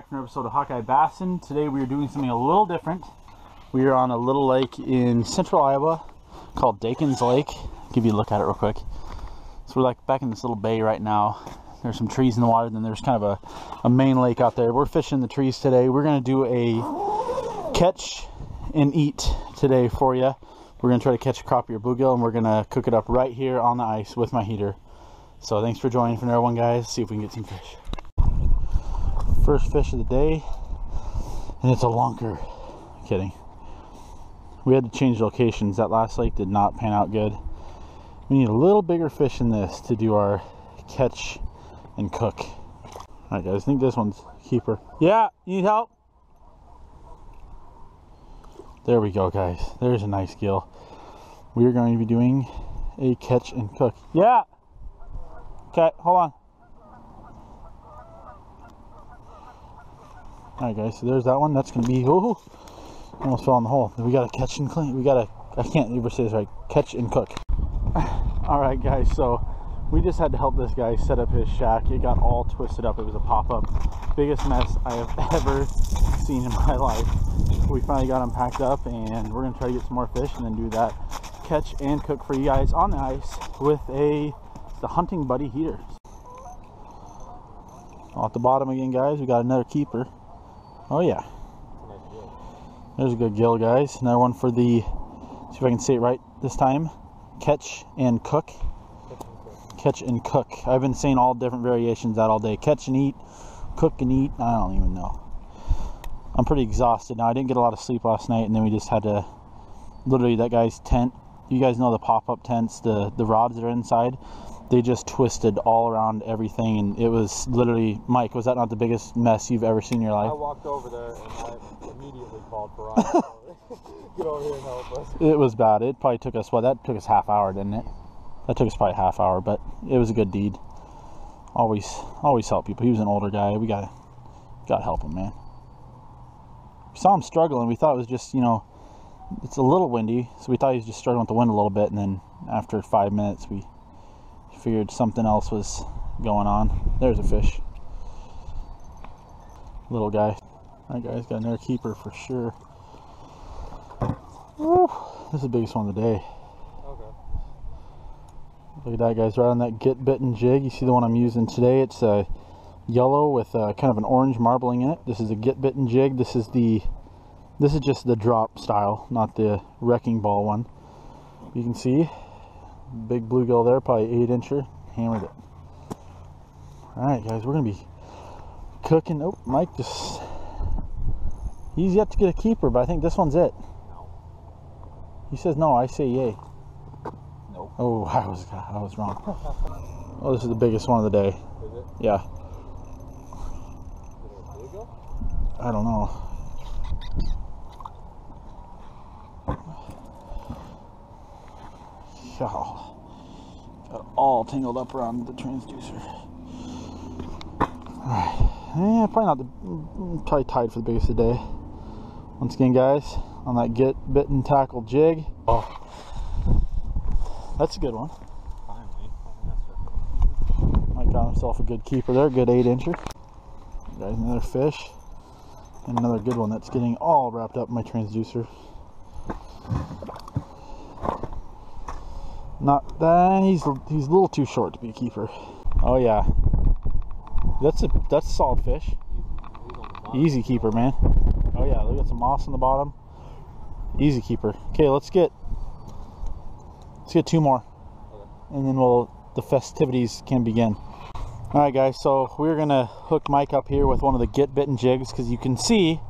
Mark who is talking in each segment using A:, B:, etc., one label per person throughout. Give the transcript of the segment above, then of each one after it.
A: back for an episode of Hawkeye Bassin. Today we are doing something a little different. We are on a little lake in central Iowa called Dakin's Lake. I'll give you a look at it real quick. So we're like back in this little bay right now. There's some trees in the water, then there's kind of a main lake out there. We're fishing the trees today. We're going to do a catch and eat today for you. We're going to try to catch a crappie or bluegill, and we're going to cook it up right here on the ice with my heater. So thanks for joining for another one, guys. See if we can get some fish. First fish of the day, and it's a lunker. Kidding. We had to change locations. That last lake did not pan out good. We need a little bigger fish than this to do our catch and cook. Alright guys, I think this one's keeper. Yeah, you need help? There we go, guys. There's a nice gill. We are going to be doing a catch and cook. Yeah! Okay, hold on. Alright guys, so there's that one. That's gonna be, oh, almost fell in the hole. We gotta catch and clean. We gotta, I can't ever say this right, catch and cook. Alright guys, so we just had to help this guy set up his shack. It got all twisted up. It was a pop-up. Biggest mess I have ever seen in my life. We finally got him packed up, and we're gonna try to get some more fish and then do that catch and cook for you guys on the ice with the Hunting Buddy heater. Off the bottom again, guys, we got another keeper. Oh yeah, there's a good gill, guys. Another one for the, see if I can say it right this time, catch and cook. Catch and cook. I've been saying all different variations that all day. Catch and eat, cook and eat, I don't even know. I'm pretty exhausted now. I didn't get a lot of sleep last night, and then we just had to, literally that guy's tent, you guys know the pop-up tents, the rods that are inside, they just twisted all around everything, and it was literally, Mike, was that not the biggest mess you've ever seen in your life?
B: I walked over there and I immediately called for Ryan. Get over here and help us.
A: It was bad. It probably took us, what, that took us half hour, didn't it? That took us probably half hour, but it was a good deed. Always help people. He was an older guy. We gotta help him, man. We saw him struggling. We thought it was just, you know, it's a little windy, so we thought he was just struggling with the wind a little bit, and then after 5 minutes, we figured something else was going on. There's a fish. Little guy. Alright guys, got another keeper for sure. Woo. This is the biggest one of the day.
B: Okay.
A: Look at that, guys, right on that get bitten jig. You see the one I'm using today? It's a yellow with kind of an orange marbling in it. This is a get bitten jig. This is just the drop style, not the wrecking ball one. You can see big bluegill there, probably 8-incher. Hammered it. Alright guys, we're gonna be cooking. Oh, Mike just, he's yet to get a keeper, but I think this one's it.
B: No.
A: He says no, I say yay.
B: Nope.
A: Oh, I was wrong. Oh, this is the biggest one of the day.
B: Is it?
A: Yeah.
B: Is it a bluegill?
A: I don't know. Oh, got all tangled up around the transducer. Alright. Yeah, probably tied for the biggest of the day. Once again, guys, on that get bitten tackle jig. Oh, that's a good one.
B: Finally.
A: Mike got himself a good keeper there, good 8-incher. Guys, another fish. And another good one that's getting all wrapped up in my transducer. Not that, he's a little too short to be a keeper. Oh yeah, that's a solid fish. Easy keeper, man. Oh yeah, look at some moss on the bottom. Easy keeper. Okay, let's get 2 more,
B: Okay.
A: and then the festivities can begin. All right, guys. So we're gonna hook Mike up here with one of the get bitten jigs, because you can see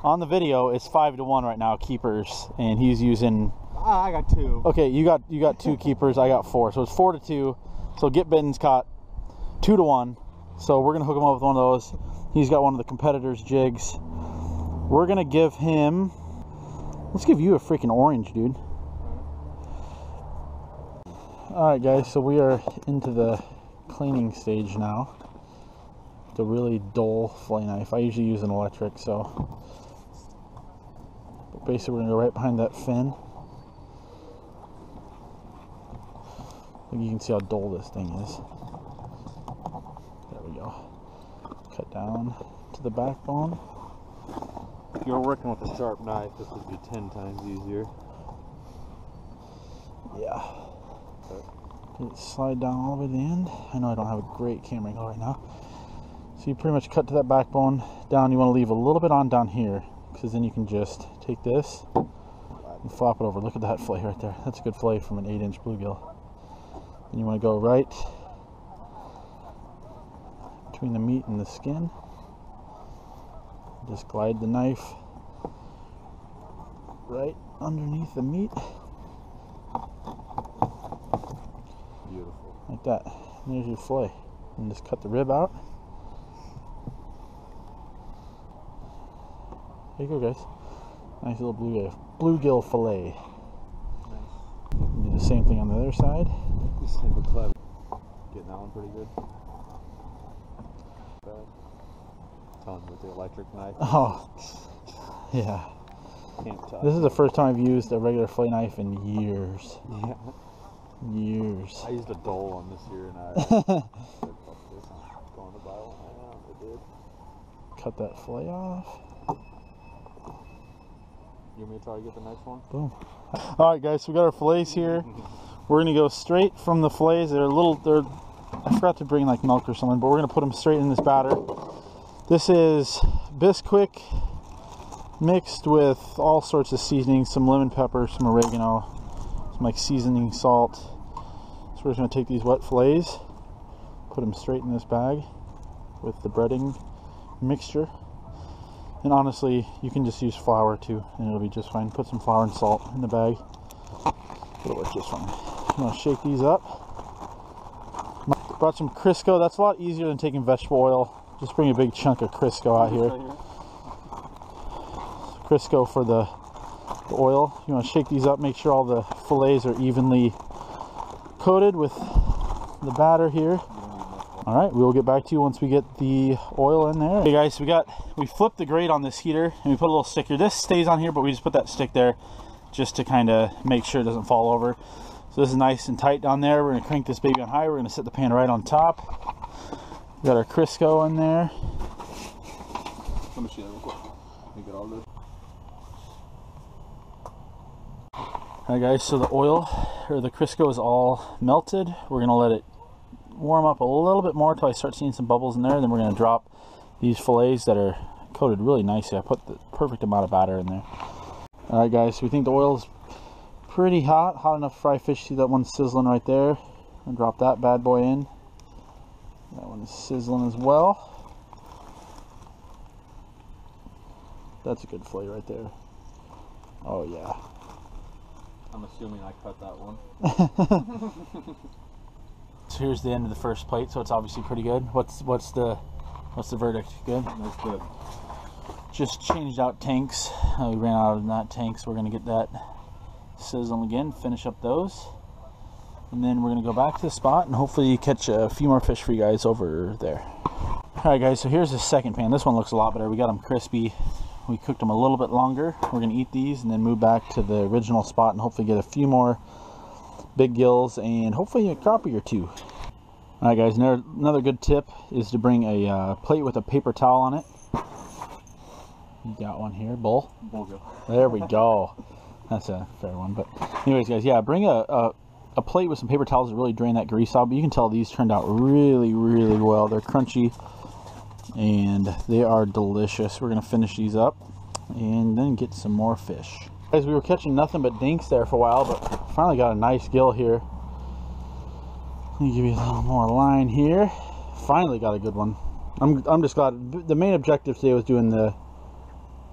A: on the video it's 5-to-1 right now, keepers, and he's using.
B: I got 2.
A: Okay, you got 2 keepers. I got 4, so it's 4-to-2. So get bitten's caught 2-to-1. So we're gonna hook him up with one of those. He's got one of the competitors' jigs. We're gonna give him. Let's give you a freaking orange, dude. All right, guys. So we are into the cleaning stage now. It's a really dull fillet knife. I usually use an electric, so. But basically, we're gonna go right behind that fin. You can see how dull this thing is. There we go. Cut down to the backbone.
B: If you're working with a sharp knife, this would be 10 times easier.
A: Yeah. Did it slide down all the way to the end? I know I don't have a great camera angle right now. So you pretty much cut to that backbone down. You want to leave a little bit on down here, because then you can just take this and flop it over. Look at that fillet right there. That's a good fillet from an 8-inch bluegill. And you want to go right between the meat and the skin. Just glide the knife right underneath the meat.
B: Beautiful.
A: Like that. And there's your fillet. And just cut the rib out. There you go, guys. Nice little bluegill fillet.
B: Nice.
A: Do the same thing on the other side.
B: Just have a clever. Getting that one pretty good. Telling you with the electric knife.
A: Oh, yeah.
B: Can't touch.
A: This is the first time I've used a regular fillet knife in years.
B: Yeah.
A: Years.
B: I used a dull one this year and I said, fuck this, I'm going to buy one right now. I did.
A: Cut that fillet off.
B: You want me to try to get the next one?
A: Boom. Alright guys, so we got our fillets here. We're going to go straight from the fillets. I forgot to bring like milk or something, but we're going to put them straight in this batter. This is Bisquick mixed with all sorts of seasonings, some lemon pepper, some oregano, some like seasoning salt. So we're just going to take these wet fillets, put them straight in this bag with the breading mixture. And honestly, you can just use flour too, and it'll be just fine. Put some flour and salt in the bag. It'll work just fine. I'm going to shake these up. Brought some Crisco. That's a lot easier than taking vegetable oil. Just bring a big chunk of Crisco out here. Crisco for the oil. You want to shake these up, make sure all the fillets are evenly coated with the batter here. Alright, we'll get back to you once we get the oil in there. Okay guys, so we flipped the grate on this heater and we put a little stick here. This stays on here, but we just put that stick there just to kind of make sure it doesn't fall over. So this is nice and tight down there. We're going to crank this baby on high. We're going to set the pan right on top. We got our Crisco in there.
B: Let me see that real quick. Make it all good.
A: Alright guys, so the oil, or the Crisco is all melted. We're going to let it warm up a little bit more until I start seeing some bubbles in there. Then we're going to drop these fillets that are coated really nicely. I put the perfect amount of batter in there. Alright guys, so we think the oil is pretty hot enough to fry fish. See that one sizzling right there? And drop that bad boy in. That one is sizzling as well. That's a good fillet right there. Oh yeah.
B: I'm assuming I cut that one.
A: So here's the end of the first plate, so it's obviously pretty good. What's the verdict? Good?
B: That's good.
A: Just changed out tanks. We ran out of that tank, so we're going to get that sizzling again, finish up those. And then we're going to go back to the spot and hopefully catch a few more fish for you guys over there. Alright guys, so here's the second pan. This one looks a lot better. We got them crispy. We cooked them a little bit longer. We're going to eat these and then move back to the original spot and hopefully get a few more big gills and hopefully a crappie or two. Alright guys, another good tip is to bring a plate with a paper towel on it. You got one here, bull?
B: Bluegill.
A: There we go. That's a fair one. But anyways guys, yeah, bring a plate with some paper towels to really drain that grease out. But you can tell these turned out really, really well. They're crunchy and they are delicious. We're going to finish these up and then get some more fish. Guys, we were catching nothing but dinks there for a while, but finally got a nice gill here. Let me give you a little more line here. Finally got a good one. I'm just glad. The main objective today was doing the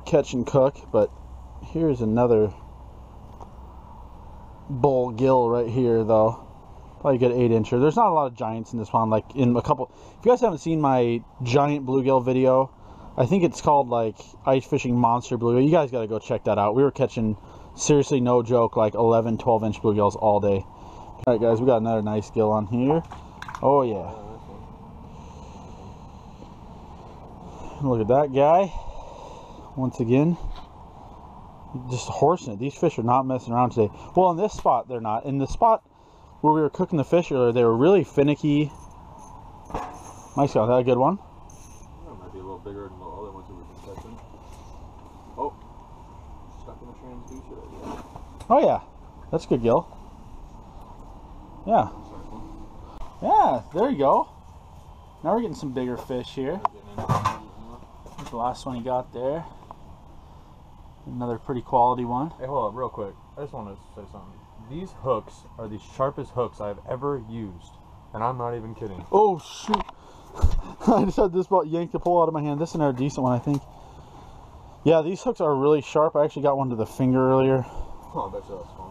A: catch and cook, but here's another bull gill right here though. Probably a good 8-incher. There's not a lot of giants in this pond. Like in a couple, if you guys haven't seen my giant bluegill video, I think it's called like ice fishing monster bluegill. You guys got to go check that out. We were catching, seriously no joke, like 11 12-inch bluegills all day. Alright guys, we got another nice gill on here. Oh yeah. Look at that guy. Once again, just horsing it. These fish are not messing around today. Well, in this spot they're not. In the spot where we were cooking the fish earlier, they were really finicky. Mike's got that a good one.
B: That might be a little bigger than the
A: Oh yeah, that's good gill. Yeah. Yeah, there you go. Now we're getting some bigger fish here. That's the last one he got there. Another pretty quality one.
C: Hey, hold up, real quick. I just want to say something. These hooks are the sharpest hooks I've ever used, and I'm not even kidding.
A: Oh shoot! I just had this about yanked the pole out of my hand. This is another decent one, I think. Yeah, these hooks are really sharp. I actually got one to the finger earlier.
B: Oh, I bet you that's fun.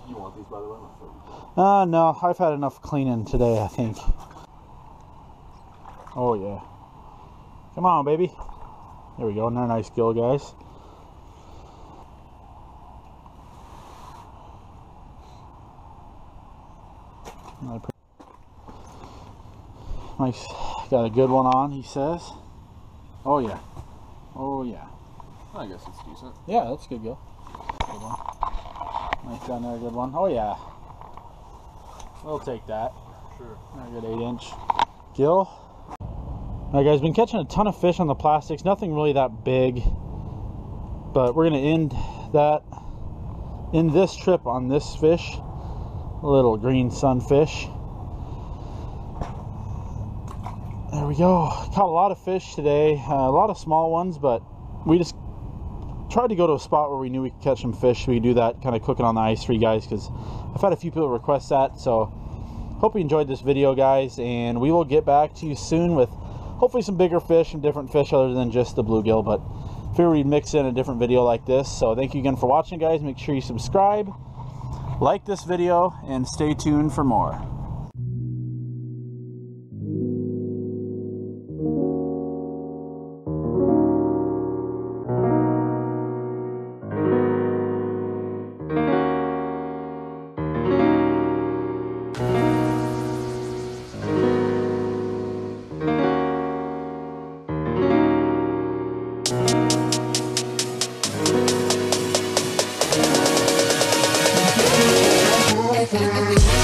B: You want these, by the way?
A: No, I've had enough cleaning today, I think. Oh yeah. Come on, baby. There we go. Another nice gill, guys. Nice. Got a good one on, he says. Oh yeah. Oh yeah.
B: I guess it's decent.
A: Yeah, that's a good gill. Good one. Nice down there, good one. Oh yeah. We'll take that.
B: Sure.
A: A good 8-inch gill. Alright guys, been catching a ton of fish on the plastics. Nothing really that big. But we're gonna end this trip on this fish. A little green sunfish. There we go. Caught a lot of fish today. A lot of small ones, but we just tried to go to a spot where we knew we could catch some fish. We could do that kind of cooking on the ice for you guys, because I've had a few people request that. So hope you enjoyed this video, guys, and we will get back to you soon with hopefully some bigger fish and different fish other than just the bluegill. But figured we'd mix in a different video like this. So thank you again for watching, guys. Make sure you subscribe, like this video, and stay tuned for more.
D: Thank you.